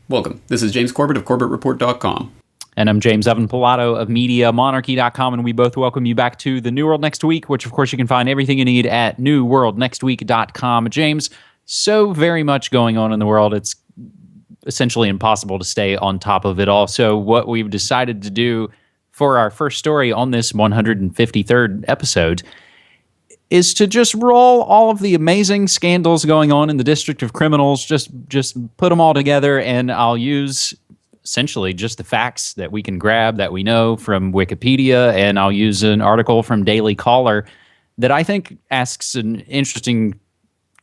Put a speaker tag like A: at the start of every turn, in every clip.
A: Welcome. This is James Corbett of CorbettReport.com.
B: And I'm James Evan Pilato of MediaMonarchy.com, and we both welcome you back to The New World Next Week, which, of course, you can find everything you need at newworldnextweek.com. James, so very much going on in the world, it's essentially impossible to stay on top of it all. So what we've decided to do for our first story on this 153rd episode is to just roll all of the amazing scandals going on in the District of Criminals, just put them all together, and I'll use essentially just the facts that we can grab that we know from Wikipedia, and I'll use an article from Daily Caller that I think asks an interesting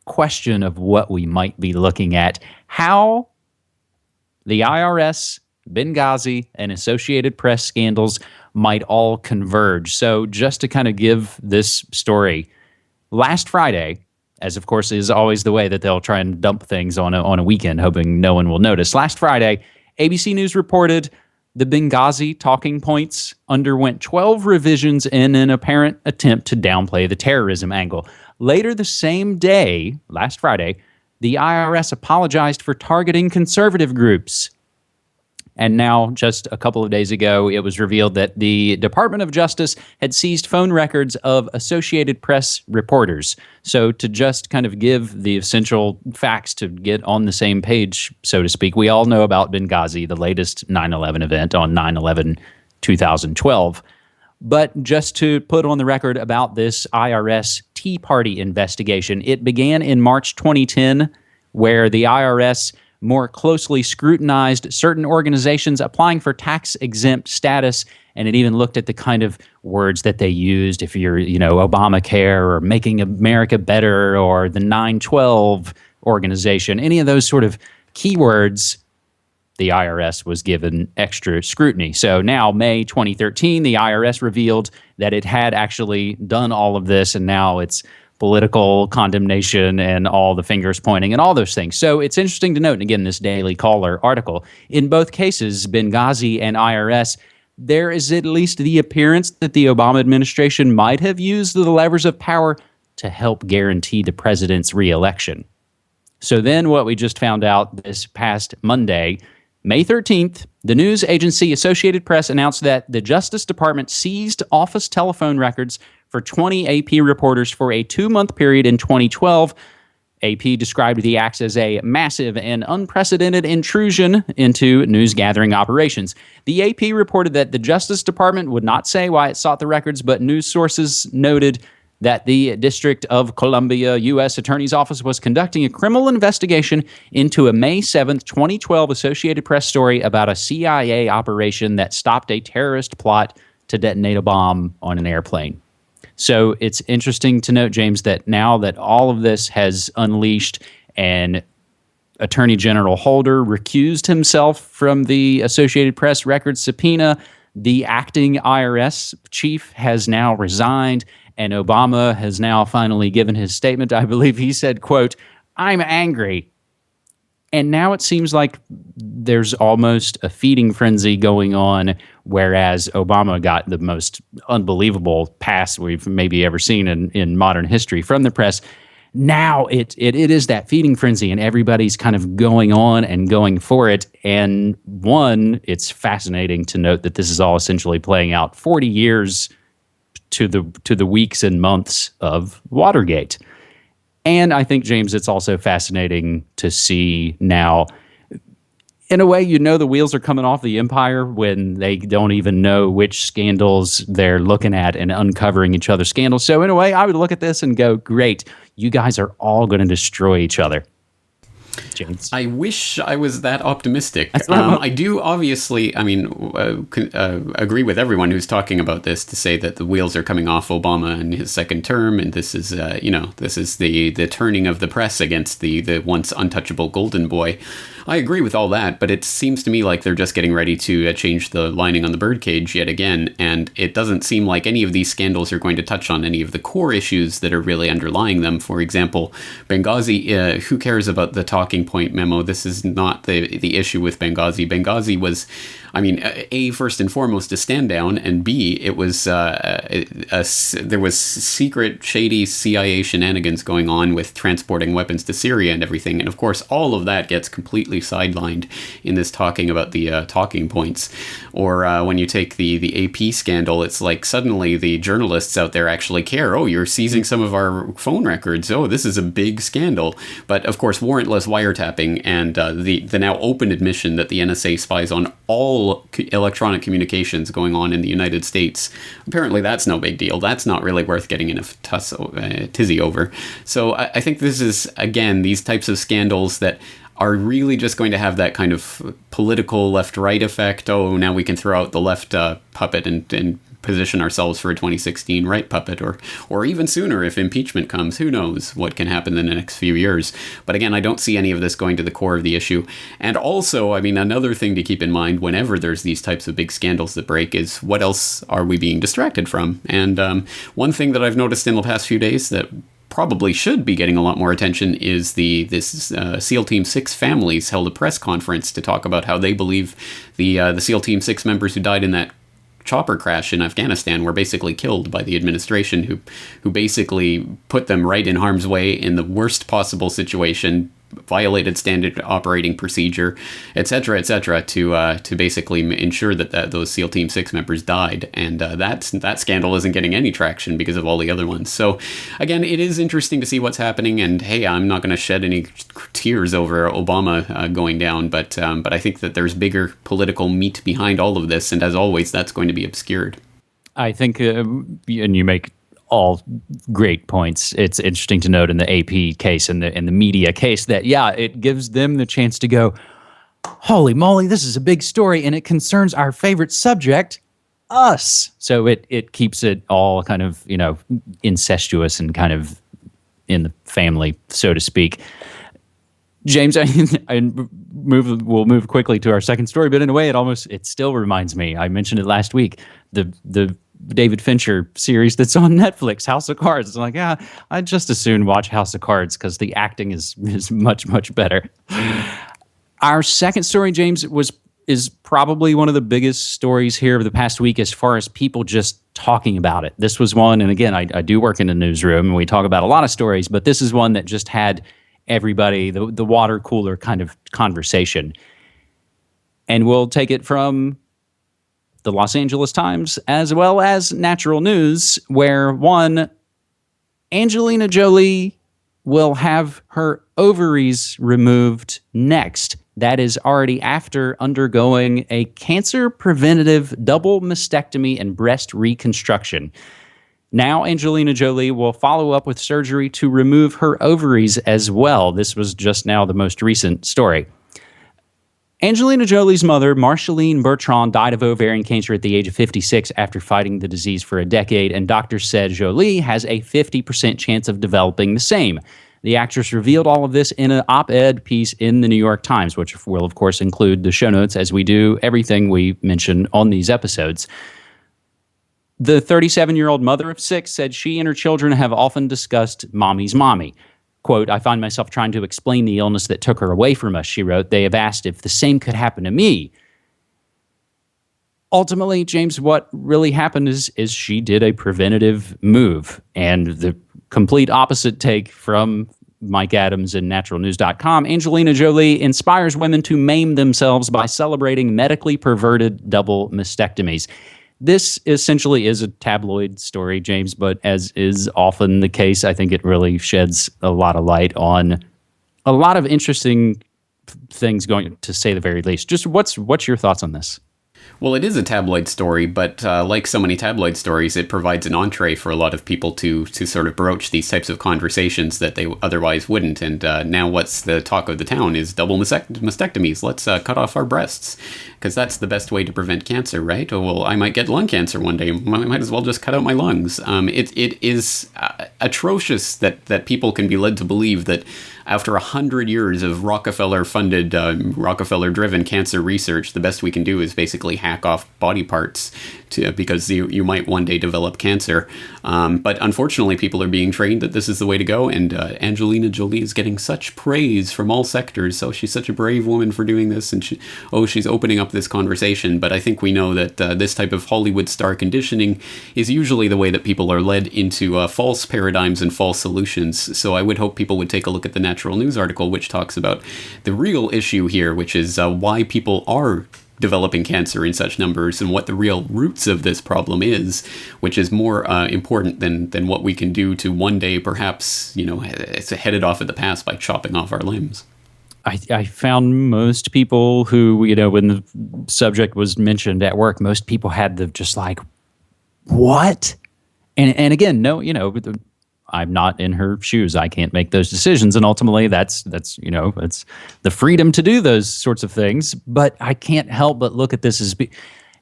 B: question of what we might be looking at. How the IRS, Benghazi, and Associated Press scandals might all converge. So just to kind of give this story, last Friday, as of course is always the way that they'll try and dump things on a weekend, hoping no one will notice. Last Friday, ABC News reported the Benghazi talking points underwent 12 revisions in an apparent attempt to downplay the terrorism angle. Later the same day, last Friday, the IRS apologized for targeting conservative groups. And now, just a couple of days ago, it was revealed that the Department of Justice had seized phone records of Associated Press reporters. So to just kind of give the essential facts to get on the same page, so to speak, we all know about Benghazi, the latest 9/11 event on 9/11/2012. But just to put on the record about this Irs Tea Party investigation, it began in March 2010, where the IRS more closely scrutinized certain organizations applying for tax-exempt status, and it even looked at the kind of words that they used. If you're, Obamacare or Making America Better or the 9/12 organization, any of those sort of keywords, the IRS was given extra scrutiny. So now, May 2013, the IRS revealed that it had actually done all of this, and now it's political condemnation and all the fingers pointing and all those things. So it's interesting to note, and again, this Daily Caller article, in both cases, Benghazi and IRS, there is at least the appearance that the Obama administration might have used the levers of power to help guarantee the president's reelection. So then what we just found out this past Monday, May 13th, the news agency Associated Press announced that the Justice Department seized office telephone records for 20 AP reporters for a 2-month period in 2012. AP described the acts as a massive and unprecedented intrusion into news-gathering operations. The AP reported that the Justice Department would not say why it sought the records, but news sources noted that the District of Columbia U.S. Attorney's Office was conducting a criminal investigation into a May 7th, 2012 Associated Press story about a CIA operation that stopped a terrorist plot to detonate a bomb on an airplane. So it's interesting to note, James, that now that all of this has unleashed and Attorney General Holder recused himself from the Associated Press records subpoena, the acting IRS chief has now resigned, and Obama has now finally given his statement. I believe he said, quote, "I'm angry." And now it seems like there's almost a feeding frenzy going on, whereas Obama got the most unbelievable pass we've maybe ever seen in modern history from the press. Now it is that feeding frenzy, and everybody's kind of going on and going for it. And one, it's fascinating to note that this is all essentially playing out 40 years to the weeks and months of Watergate. And I think, James, it's also fascinating to see now, in a way, the wheels are coming off the empire when they don't even know which scandals they're looking at and uncovering each other's scandals. So in a way, I would look at this and go, great, you guys are all going to destroy each other. James?
A: I wish I was that optimistic. I do obviously, agree with everyone who's talking about this to say that the wheels are coming off Obama in his second term, and this is, this is the turning of the press against the once untouchable golden boy. I agree with all that, but it seems to me like they're just getting ready to change the lining on the birdcage yet again, and it doesn't seem like any of these scandals are going to touch on any of the core issues that are really underlying them. For example, Benghazi, who cares about the talking point memo? This is not the issue with Benghazi. Benghazi was I mean, A, first and foremost, a stand down, and B, it was there was secret, shady CIA shenanigans going on with transporting weapons to Syria and everything. And of course, all of that gets completely sidelined in this talking about the talking points. Or when you take the AP scandal, it's like suddenly the journalists out there actually care. Oh, you're seizing some of our phone records. Oh, this is a big scandal. But of course, warrantless wiretapping and the now open admission that the NSA spies on all electronic communications going on in the United States. Apparently, that's no big deal. That's not really worth getting in a tizzy over. So I think this is, again, these types of scandals that are really just going to have that kind of political left-right effect. Oh, now we can throw out the left puppet and position ourselves for a 2016 right puppet, or even sooner if impeachment comes. Who knows what can happen in the next few years. But again, I don't see any of this going to the core of the issue. And also, I mean, another thing to keep in mind whenever there's these types of big scandals that break is what else are we being distracted from? And one thing that I've noticed in the past few days that probably should be getting a lot more attention is this SEAL Team 6 families held a press conference to talk about how they believe the SEAL Team 6 members who died in that chopper crash in Afghanistan were basically killed by the administration who basically put them right in harm's way in the worst possible situation, violated standard operating procedure, etc., to basically ensure that those SEAL Team 6 members died. And that scandal isn't getting any traction because of all the other ones. So again, it is interesting to see what's happening. And hey, I'm not going to shed any tears over Obama going down, but I think that there's bigger political meat behind all of this. And as always, that's going to be obscured.
B: I think, and you make all great points. It's interesting to note in the AP case and the media case that, yeah, it gives them the chance to go, holy moly, this is a big story and it concerns our favorite subject, us. So it keeps it all kind of, incestuous and kind of in the family, so to speak. James, we'll move quickly to our second story, but in a way, it still reminds me. I mentioned it last week. The David Fincher series that's on Netflix, House of Cards. It's like, yeah, I'd just as soon watch House of Cards because the acting is much, much better. Our second story, James, is probably one of the biggest stories here of the past week as far as people just talking about it. This was one, and again, I do work in the newsroom, and we talk about a lot of stories, but this is one that just had everybody, the water cooler kind of conversation. And we'll take it from the Los Angeles Times as well as Natural News, where one, Angelina Jolie will have her ovaries removed next. That is already after undergoing a cancer preventative double mastectomy and breast reconstruction. Now Angelina Jolie will follow up with surgery to remove her ovaries as well. This was just now the most recent story. Angelina Jolie's mother, Marceline Bertrand, died of ovarian cancer at the age of 56 after fighting the disease for a decade, and doctors said Jolie has a 50% chance of developing the same. The actress revealed all of this in an op-ed piece in the New York Times, which will, of course, include the show notes as we do everything we mention on these episodes. The 37-year-old mother of 6 said she and her children have often discussed mommy's mommy. Quote, I find myself trying to explain the illness that took her away from us, she wrote. They have asked if the same could happen to me. Ultimately, James, what really happened is she did a preventative move. And the complete opposite take from Mike Adams and naturalnews.com, Angelina Jolie inspires women to maim themselves by celebrating medically perverted double mastectomies. This essentially is a tabloid story, James, but as is often the case, I think it really sheds a lot of light on a lot of interesting things, going to say the very least. Just what's your thoughts on this?
A: Well, it is a tabloid story, but like so many tabloid stories, it provides an entree for a lot of people to sort of broach these types of conversations that they otherwise wouldn't. And now what's the talk of the town is double mastectomies. Let's cut off our breasts, because that's the best way to prevent cancer, right? Oh, well, I might get lung cancer one day. I might as well just cut out my lungs. It is atrocious that people can be led to believe that after 100 years of Rockefeller-funded, Rockefeller-driven cancer research, the best we can do is basically hack off body parts because you might one day develop cancer. But unfortunately, people are being trained that this is the way to go, and Angelina Jolie is getting such praise from all sectors. So she's such a brave woman for doing this, and she's opening up this conversation, but I think we know that this type of Hollywood star conditioning is usually the way that people are led into false paradigms and false solutions. So I would hope people would take a look at the Natural News article, which talks about the real issue here, which is why people are developing cancer in such numbers and what the real roots of this problem is, which is more important than what we can do to one day perhaps, it's headed off at the pass by chopping off our limbs.
B: I found most people who, when the subject was mentioned at work, most people had the just like, what? And again, no, I'm not in her shoes. I can't make those decisions. And ultimately that's the freedom to do those sorts of things. But I can't help but look at this as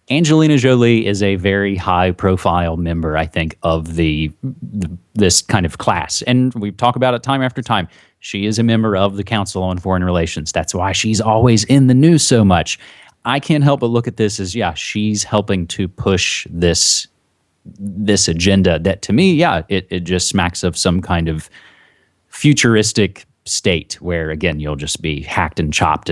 B: Angelina Jolie is a very high profile member, I think, of this kind of class. And we talk about it time after time. She is a member of the Council on Foreign Relations. That's why she's always in the news so much. I can't help but look at this as, she's helping to push this agenda that, to me, it just smacks of some kind of futuristic state where, again, you'll just be hacked and chopped.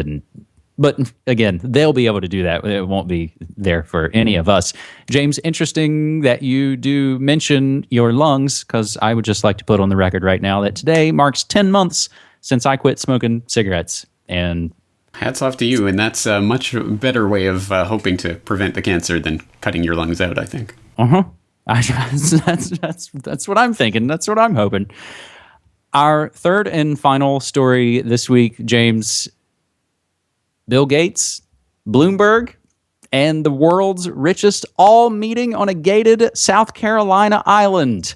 B: But again, they'll be able to do that. It won't be there for any of us. James, interesting that you do mention your lungs, because I would just like to put on the record right now that today marks 10 months since I quit smoking cigarettes. And
A: hats off to you. And that's a much better way of hoping to prevent the cancer than cutting your lungs out, I think.
B: That's what I'm thinking. That's what I'm hoping. Our third and final story this week, James. Bill Gates, Bloomberg, and the world's richest all meeting on a gated South Carolina island.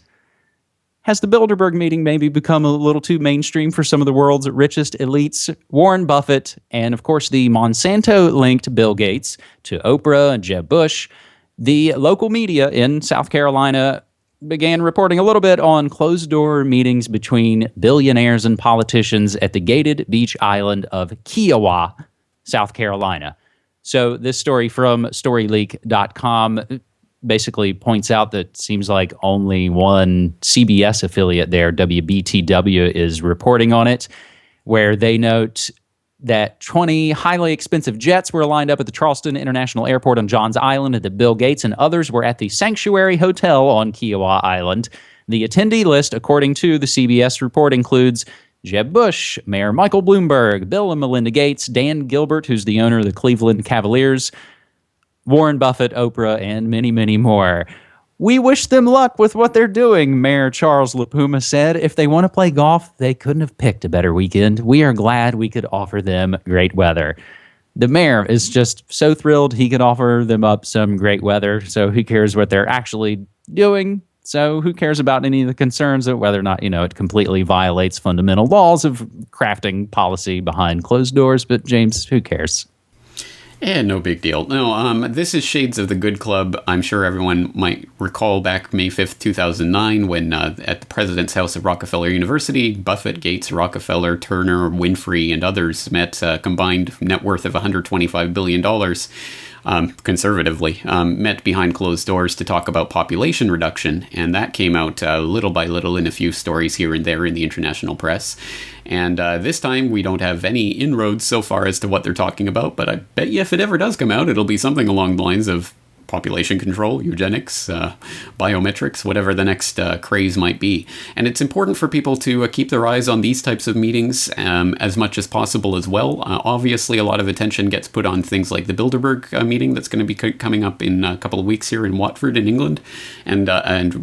B: Has the Bilderberg meeting maybe become a little too mainstream for some of the world's richest elites? Warren Buffett and, of course, the Monsanto-linked Bill Gates to Oprah and Jeb Bush. The local media in South Carolina began reporting a little bit on closed-door meetings between billionaires and politicians at the gated beach island of Kiowa, South Carolina. So this story from StoryLeak.com basically points out that it seems like only one CBS affiliate there, WBTW, is reporting on it, where they note that 20 highly expensive jets were lined up at the Charleston International Airport on Johns Island, and that Bill Gates and others were at the Sanctuary Hotel on Kiowa Island. The attendee list, according to the CBS report, includes Jeb Bush, Mayor Michael Bloomberg, Bill and Melinda Gates, Dan Gilbert, who's the owner of the Cleveland Cavaliers, Warren Buffett, Oprah, and many, many more. We wish them luck with what they're doing, Mayor Charles LaPuma said. If they want to play golf, they couldn't have picked a better weekend. We are glad we could offer them great weather. The mayor is just so thrilled he could offer them up some great weather, so who cares what they're actually doing? So who cares about any of the concerns of whether or not, it completely violates fundamental laws of crafting policy behind closed doors? But James, who cares?
A: No big deal. No, this is shades of the Good Club. I'm sure everyone might recall back May 5th, 2009, when at the president's house at Rockefeller University, Buffett, Gates, Rockefeller, Turner, Winfrey, and others met a combined net worth of $125 billion. Conservatively, met behind closed doors to talk about population reduction. And that came out little by little in a few stories here and there in the international press. And this time we don't have any inroads so far as to what they're talking about. But I bet you if it ever does come out, it'll be something along the lines of population control, eugenics, biometrics, whatever the next craze might be. And it's important for people to keep their eyes on these types of meetings as much as possible as well. Obviously, a lot of attention gets put on things like the Bilderberg meeting that's going to be coming up in a couple of weeks here in Watford in England, and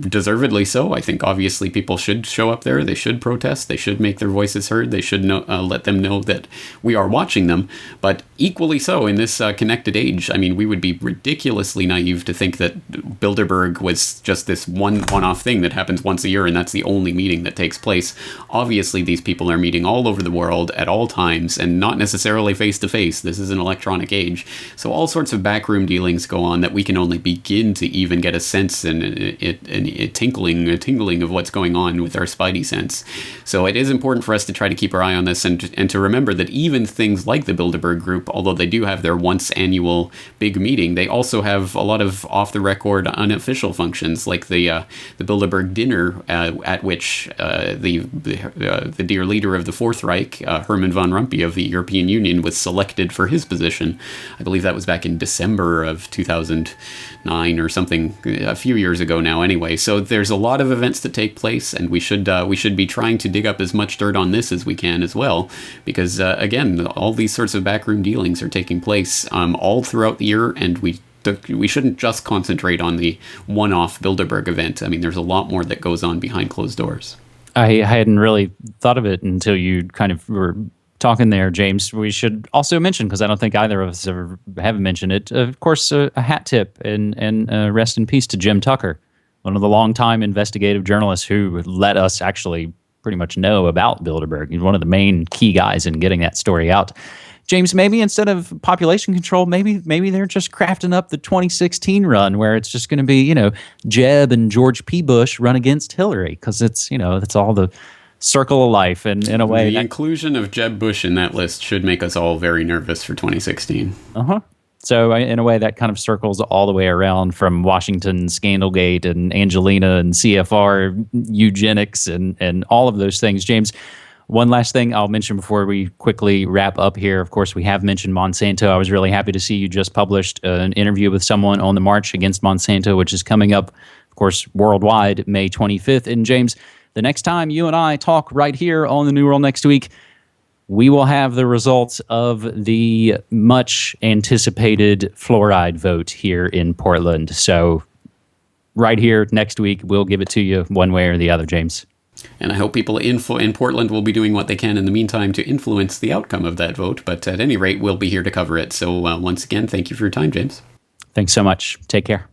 A: deservedly so. I think obviously people should show up there. They should protest. They should make their voices heard. They should let them know that we are watching them. But equally so in this connected age, I mean, we would be ridiculously naive to think that Bilderberg was just this one-off thing that happens once a year and that's the only meeting that takes place. Obviously, these people are meeting all over the world at all times and not necessarily face-to-face. This is an electronic age. So all sorts of backroom dealings go on that we can only begin to even get a sense and a tingling of what's going on with our spidey sense. So it is important for us to try to keep our eye on this and to remember that even things like the Bilderberg Group, although they do have their once annual big meeting, they also have a lot of off-the-record, unofficial functions, like the Bilderberg dinner, at which the dear leader of the Fourth Reich, Herman von Rompuy of the European Union, was selected for his position. I believe that was back in December of 2009 or something, a few years ago now anyway. So there's a lot of events that take place, and we should be trying to dig up as much dirt on this as we can as well, because again, all these sorts of backroom dealings are taking place all throughout the year, and we shouldn't just concentrate on the one-off Bilderberg event. I mean, there's a lot more that goes on behind closed doors. I
B: hadn't really thought of it until you kind of were talking there, James. We should also mention, because I don't think either of us have mentioned it, of course, a hat tip and rest in peace to Jim Tucker, one of the longtime investigative journalists who let us actually pretty much know about Bilderberg. He's one of the main key guys in getting that story out. James, maybe instead of population control, maybe they're just crafting up the 2016 run where it's just going to be, Jeb and George P. Bush run against Hillary, because it's all the circle of life. And in a way,
A: the inclusion of Jeb Bush in that list should make us all very nervous for 2016.
B: So in a way, that kind of circles all the way around from Washington Scandalgate and Angelina and CFR, Eugenics, and all of those things. James, one last thing I'll mention before we quickly wrap up here. Of course, we have mentioned Monsanto. I was really happy to see you just published an interview with someone on the march against Monsanto, which is coming up, of course, worldwide, May 25th. And James, the next time you and I talk right here on the New World Next Week, we will have the results of the much anticipated fluoride vote here in Portland. So right here next week, we'll give it to you one way or the other, James.
A: And I hope people in Portland will be doing what they can in the meantime to influence the outcome of that vote. But at any rate, we'll be here to cover it. So once again, thank you for your time, James.
B: Thanks so much. Take care.